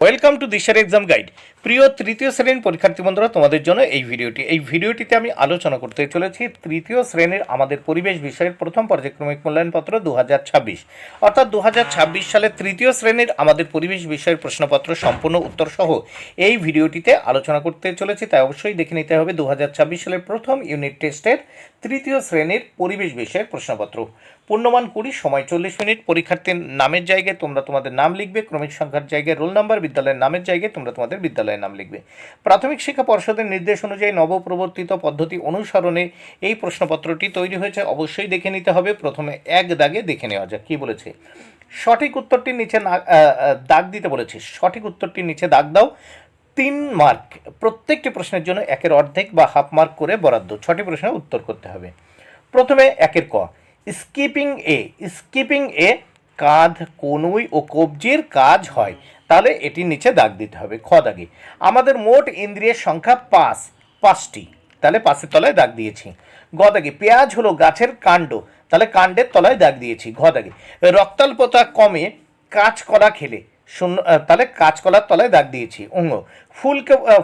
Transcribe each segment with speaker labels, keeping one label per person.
Speaker 1: Welcome to দিশার exam guide. প্রিয় তৃতীয় শ্রেণীর পরীক্ষার্থী বন্ধুরা, তোমাদের জন্য এই ভিডিওটিতে আমি আলোচনা করতে চলেছি তৃতীয় শ্রেণীর আমাদের পরিবেশ বিষয়ের প্রথম পর্যায়ক্রমিক মূল্যায়নপত্র 2026, অর্থাৎ 2026 সালের তৃতীয় শ্রেণীর আমাদের পরিবেশ বিষয়ের প্রশ্নপত্র সম্পূর্ণ উত্তর সহ এই ভিডিওটিতে আলোচনা করতে চলেছি। তাই অবশ্যই দেখে নিতে হবে 2026 সালের প্রথম ইউনিট টেস্টের তৃতীয় শ্রেণীর পরিবেশ বিষয়ের প্রশ্নপত্র। পূর্ণমান 20, সময় 40 মিনিট। পরীক্ষার্থীর নামের জায়গায় তোমরা তোমাদের নাম লিখবে, ক্রমিক সংখ্যার জায়গায় রোল নাম্বার, বিদ্যালয়ের নামের জায়গায় তোমরা তোমাদের বিদ্যালয়ের নাম লিখবে। প্রাথমিক শিক্ষা পর্ষদের নির্দেশ অনুযায়ী নবপ্রবর্তিত পদ্ধতি অনুসরণে এই প্রশ্নপত্রটি তৈরি হয়েছে। অবশ্যই দেখে নিতে হবে। প্রথমে এক দাগে দেখে নেওয়া যাক কী বলেছে। সঠিক উত্তরটির নিচে দাগ দিতে বলেছে। সঠিক উত্তরটির নিচে দাগ দাও। 3 মার্ক, প্রত্যেকটি প্রশ্নের জন্য একের অর্ধেক বা হাফ মার্ক করে বরাদ্দ। 6টি প্রশ্নের উত্তর করতে হবে। প্রথমে একের ক, স্কিপিং এ কাঁধ, কনুই ও কবজির কাজ হয়, তাহলে এটির নিচে দাগ দিতে হবে। খ দাগে আমাদের মোট ইন্দ্রিয়ের সংখ্যা 5টি, তাহলে 5-এর তলায় দাগ দিয়েছি। গ দাগে পেঁয়াজ হলো গাছের কাণ্ড, তাহলে কাণ্ডের তলায় দাগ দিয়েছি। ঘ দাগে রক্তাল্পতা কমে কাঁচকলা খেলে, শূন্য, তাহলে কাঁচকলার তলায় দাগ দিয়েছি।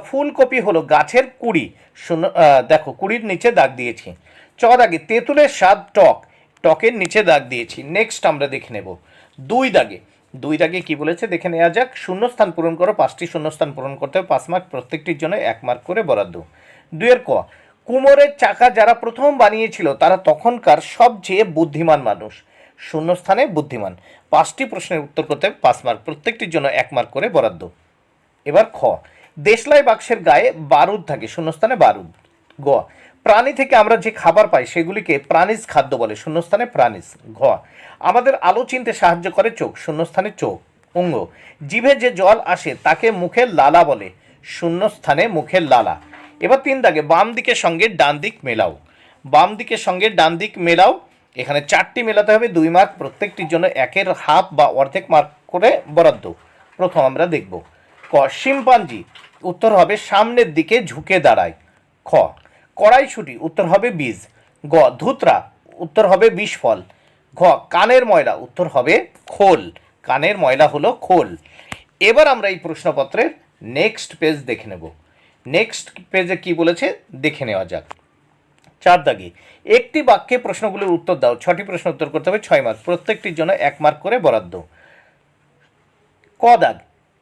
Speaker 1: ফুলকপি হলো গাছের কুড়ি, শূন্য, দেখো কুড়ির নিচে দাগ দিয়েছি। চ দাগে তেঁতুলের স্বাদ টক, টকের নিচে দাগ দিয়েছি। নেক্সট আমরা দেখে নেব দুই দাগে কি বলেছে দেখে নেওয়া যাক। শূন্যস্থান পূরণ করো, 5টি শূন্যস্থান পূরণ করতে হবে, 5 মার্ক, প্রত্যেকটির জন্য 1 মার্ক করে বরাদ্দ। 2-এর ক, কুমোরের চাকা যারা প্রথম বানিয়েছিল তারা তখনকার সবচেয়ে বুদ্ধিমান মানুষ, শূন্যস্থানে বুদ্ধিমান। 5টি প্রশ্নের উত্তর করতে হবে, 5 মার্ক, প্রত্যেকটির জন্য 1 মার্ক করে বরাদ্দ। এবার খ, দেশলাই বাক্সের গায়ে বারুদ থাকে, শূন্যস্থানে বারুদ। গ, প্রাণী থেকে আমরা যে খাবার পাই সেগুলিকে প্রাণীজ খাদ্য বলে, শূন্যস্থানে প্রাণীজ। ঘ, আমাদের আলো চিনতে সাহায্য করে চোখ, শূন্যস্থানে চোখ। অঙ্গ, জিভে যে জল আসে তাকে মুখের লালা বলে, শূন্যস্থানে মুখের লালা। এবার 3 দাগে বাম দিকের সঙ্গে ডান দিক মেলাও, বাম দিকের সঙ্গে ডান দিক মেলাও। এখানে 4টি মেলাতে হবে, 2 মার্ক, প্রত্যেকটির জন্য একের হাফ বা অর্ধেক মার্ক করে বরাদ্দ। প্রথম আমরা দেখব। ক, শিম্পাঞ্জি, উত্তর হবে সামনের দিকে ঝুঁকে দাঁড়ায়। খ, কড়াইশুঁটি, উত্তর হবে বীজ। গ, ধুতরা, উত্তর হবে বিষফল। ঘ, কানের ময়লা, উত্তর হবে খোল, কানের ময়লা হলো খোল। এবার আমরা এই প্রশ্নপত্রের নেক্সট পেজ দেখে নেব। নেক্সট পেজে কি বলেছে দেখে নেওয়া যাক। 4 দাগে একটি বাক্যে প্রশ্নগুলোর উত্তর দাও। 6টি প্রশ্ন উত্তর করতে হবে, 6 মার্ক, প্রত্যেকটির জন্য 1 মার্ক করে বরাদ্দ। ক দাগ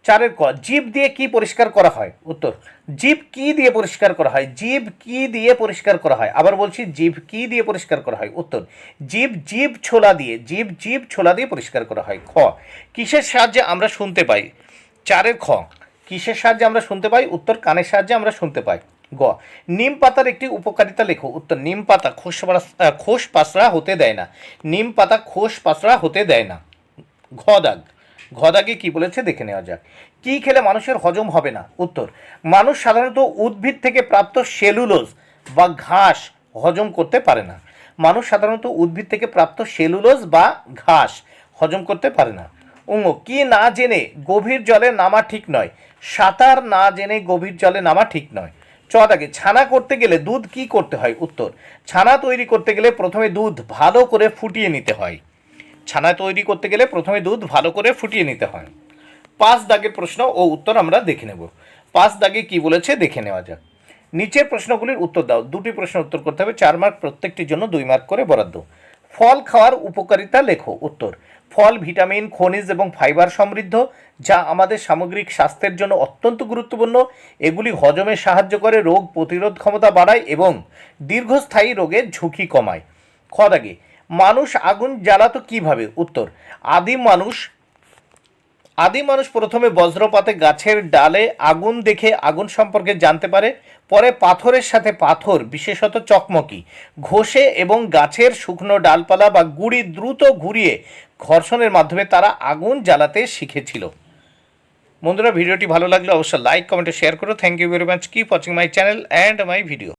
Speaker 1: 4-এর ক, জীব দিয়ে কি পরিষ্কার করা হয়? উত্তর, জীব কি দিয়ে পরিষ্কার করা হয়? জীব কি দিয়ে পরিষ্কার করা হয়? আবার বলছি, জীব কি দিয়ে পরিষ্কার করা হয়? উত্তর, জীব ছোলা দিয়ে, জীব ছোলা দিয়ে পরিষ্কার করা হয়। খ, কিসের সাহায্যে আমরা শুনতে পাই? 4-এর খ, কিসের সাহায্যে আমরা শুনতে পাই? উত্তর, কানের সাহায্যে আমরা শুনতে পাই। গ, নিম পাতার একটি উপকারিতা লেখো। উত্তর, নিম পাতা খোস পাসরা হতে দেয় না, নিম পাতা খোস পাসরা হতে দেয় না। ঘ দাগে কি বলেছে দেখে নেওয়া যাক। কি খেলে মানুষের হজম হবে না? উত্তর, মানুষ সাধারণত উদ্ভিদ থেকে প্রাপ্ত সেলুলোজ বা ঘাস হজম করতে পারে না, মানুষ সাধারণত উদ্ভিদ থেকে প্রাপ্ত সেলুলোজ বা ঘাস হজম করতে পারে না। কি না জেনে গভীর জলে নামা ঠিক নয়? সাঁতার না জেনে গভীর জলে নামা ঠিক নয়। চ দাগে ছানা করতে গেলে দুধ কি করতে হয়? উত্তর, ছানা তৈরি করতে গেলে প্রথমে দুধ ভালো করে ফুটিয়ে নিতে হয়, ছানা তৈরি করতে গেলে প্রথমে দুধ ভালো করে ফুটিয়ে নিতে হয়। 5 দাগের প্রশ্ন ও উত্তর আমরা দেখে নেব। 5 দাগে কি বলেছে দেখে নেওয়া যাক। নিচের প্রশ্নগুলির উত্তর দাও। 2টি প্রশ্ন উত্তর করতে হবে, 4 মার্ক, প্রত্যেকটির জন্য 2 মার্ক করে বরাদ্দ। ফল খাওয়ার উপকারিতা লেখো। উত্তর, ফল ভিটামিন, খনিজ এবং ফাইবার সমৃদ্ধ, যা আমাদের সামগ্রিক স্বাস্থ্যের জন্য অত্যন্ত গুরুত্বপূর্ণ। এগুলি হজমে সাহায্য করে, রোগ প্রতিরোধ ক্ষমতা বাড়ায় এবং দীর্ঘস্থায়ী রোগের ঝুঁকি কমায়। খ দাগে মানুষ আগুন জ্বালাতো কিভাবে? উত্তর, আদিম মানুষ প্রথমে বজ্রপাতে গাছের ডালে আগুন দেখে আগুন সম্পর্কে জানতে পারে, পরে পাথরের সাথে পাথর, বিশেষত চকমকি, ঘষে এবং গাছের শুকনো ডালপালা বা গুঁড়ি দ্রুত ঘুরিয়ে ঘর্ষণের মাধ্যমে তারা আগুন জ্বালাতে শিখেছিল। বন্ধুরা, ভিডিওটি ভালো লাগলে অবশ্যই লাইক, কমেন্ট, শেয়ার করো। Thank you very much. Keep watching my channel and my video.